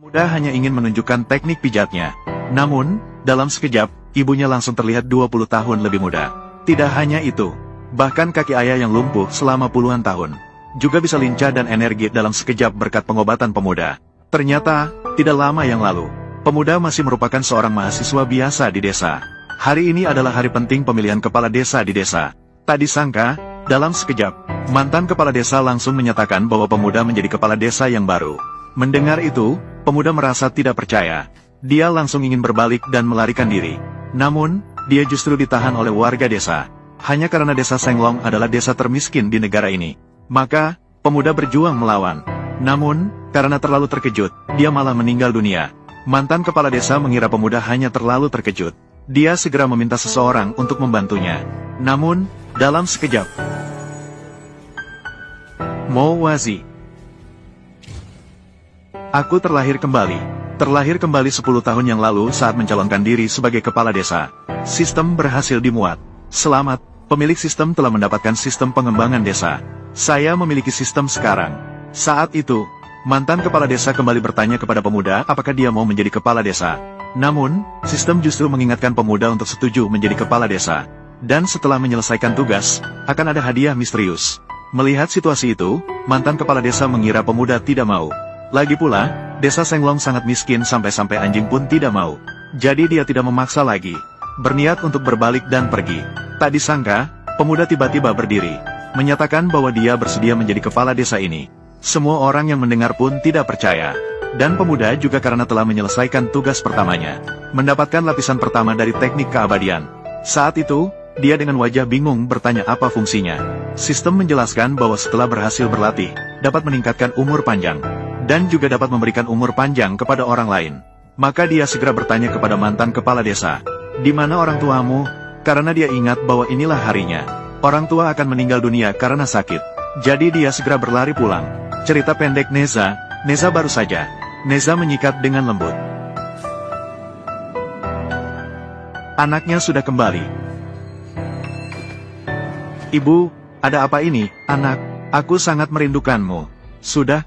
Pemuda hanya ingin menunjukkan teknik pijatnya. Namun, dalam sekejap, ibunya langsung terlihat 20 tahun lebih muda. Tidak hanya itu, bahkan kaki ayah yang lumpuh selama puluhan tahun juga bisa lincah dan energi dalam sekejap berkat pengobatan pemuda. Ternyata, tidak lama yang lalu, pemuda masih merupakan seorang mahasiswa biasa di desa. Hari ini adalah hari penting pemilihan kepala desa di desa. Tak disangka, dalam sekejap, mantan kepala desa langsung menyatakan bahwa pemuda menjadi kepala desa yang baru. Mendengar itu, pemuda merasa tidak percaya. Dia langsung ingin berbalik dan melarikan diri. Namun, dia justru ditahan oleh warga desa. Hanya karena desa Senglong adalah desa termiskin di negara ini. Maka, pemuda berjuang melawan. Namun, karena terlalu terkejut, dia malah meninggal dunia. Mantan kepala desa mengira pemuda hanya terlalu terkejut. Dia segera meminta seseorang untuk membantunya. Namun, dalam sekejap, Mo Wazi. Aku terlahir kembali. Terlahir kembali 10 tahun yang lalu saat mencalonkan diri sebagai kepala desa. Sistem berhasil dimuat. Selamat, pemilik sistem telah mendapatkan sistem pengembangan desa. Saya memiliki sistem sekarang. Saat itu, mantan kepala desa kembali bertanya kepada pemuda apakah dia mau menjadi kepala desa. Namun, sistem justru mengingatkan pemuda untuk setuju menjadi kepala desa. Dan setelah menyelesaikan tugas, akan ada hadiah misterius. Melihat situasi itu, mantan kepala desa mengira pemuda tidak mau. Lagi pula, desa Senglong sangat miskin sampai-sampai anjing pun tidak mau. Jadi dia tidak memaksa lagi. Berniat untuk berbalik dan pergi. Tak disangka, pemuda tiba-tiba berdiri, menyatakan bahwa dia bersedia menjadi kepala desa ini. Semua orang yang mendengar pun tidak percaya. Dan pemuda juga karena telah menyelesaikan tugas pertamanya, mendapatkan lapisan pertama dari teknik keabadian. Saat itu, dia dengan wajah bingung bertanya apa fungsinya. Sistem menjelaskan bahwa setelah berhasil berlatih, dapat meningkatkan umur panjang, dan juga dapat memberikan umur panjang kepada orang lain. Maka dia segera bertanya kepada mantan kepala desa, "Di mana orang tuamu?" Karena dia ingat bahwa inilah harinya. Orang tua akan meninggal dunia karena sakit. Jadi dia segera berlari pulang. Cerita pendek Neza baru saja. Neza menyikat dengan lembut. Anaknya sudah kembali. "Ibu, ada apa ini, anak? Aku sangat merindukanmu." Sudah.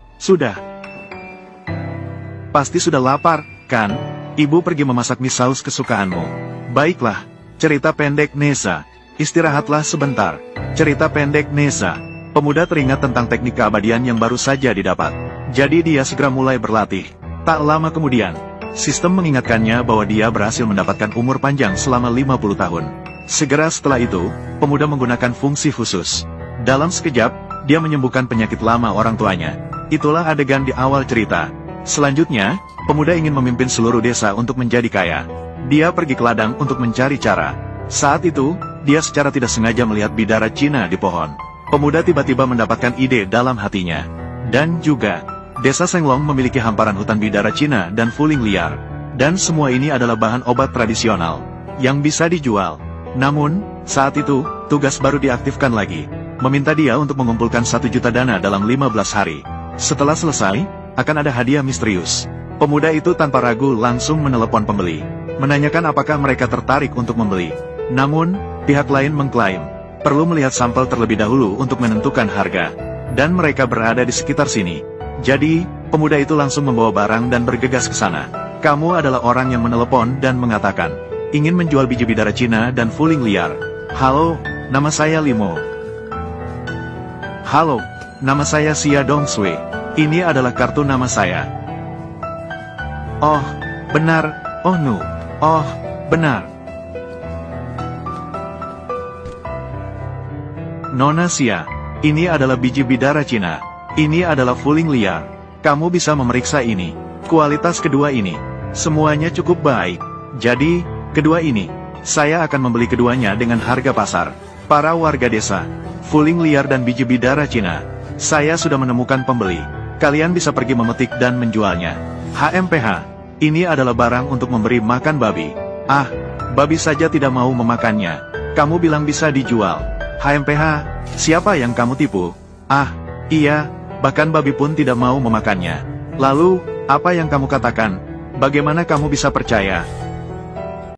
Pasti sudah lapar, kan? Ibu pergi memasak mie saus kesukaanmu. Baiklah, cerita pendek Neza. Istirahatlah sebentar. Cerita pendek Neza. Pemuda teringat tentang teknik keabadian yang baru saja didapat. Jadi dia segera mulai berlatih. Tak lama kemudian, sistem mengingatkannya bahwa dia berhasil mendapatkan umur panjang selama 50 tahun. Segera setelah itu, pemuda menggunakan fungsi khusus. Dalam sekejap, dia menyembuhkan penyakit lama orang tuanya. Itulah adegan di awal cerita. Selanjutnya, pemuda ingin memimpin seluruh desa untuk menjadi kaya. Dia pergi ke ladang untuk mencari cara. Saat itu, dia secara tidak sengaja melihat bidara Cina di pohon. Pemuda tiba-tiba mendapatkan ide dalam hatinya. Dan juga, desa Senglong memiliki hamparan hutan bidara Cina dan fuling liar. Dan semua ini adalah bahan obat tradisional yang bisa dijual. Namun, saat itu, tugas baru diaktifkan lagi. Meminta dia untuk mengumpulkan 1 juta dana dalam 15 hari. Setelah selesai, akan ada hadiah misterius. Pemuda itu tanpa ragu langsung menelepon pembeli, menanyakan apakah mereka tertarik untuk membeli. Namun, pihak lain mengklaim perlu melihat sampel terlebih dahulu untuk menentukan harga. Dan mereka berada di sekitar sini. Jadi, pemuda itu langsung membawa barang dan bergegas ke sana. "Kamu adalah orang yang menelepon dan mengatakan ingin menjual biji bidara Cina dan fuling liar." "Halo, nama saya Limo." "Halo, nama saya Xia Dongsui. Ini adalah kartu nama saya." "Oh, benar. Oh, no. Oh, benar. Nona Xia, ini adalah biji bidara Cina. Ini adalah fuling liar. Kamu bisa memeriksa ini. Kualitas kedua ini. Semuanya cukup baik. Jadi, kedua ini. Saya akan membeli keduanya dengan harga pasar." Para warga desa, fuling liar dan biji bidara Cina. Saya sudah menemukan pembeli. Kalian bisa pergi memetik dan menjualnya. HMPH, ini adalah barang untuk memberi makan babi. Ah, babi saja tidak mau memakannya. Kamu bilang bisa dijual. HMPH, siapa yang kamu tipu? Ah, iya, bahkan babi pun tidak mau memakannya. Lalu, apa yang kamu katakan? Bagaimana kamu bisa percaya?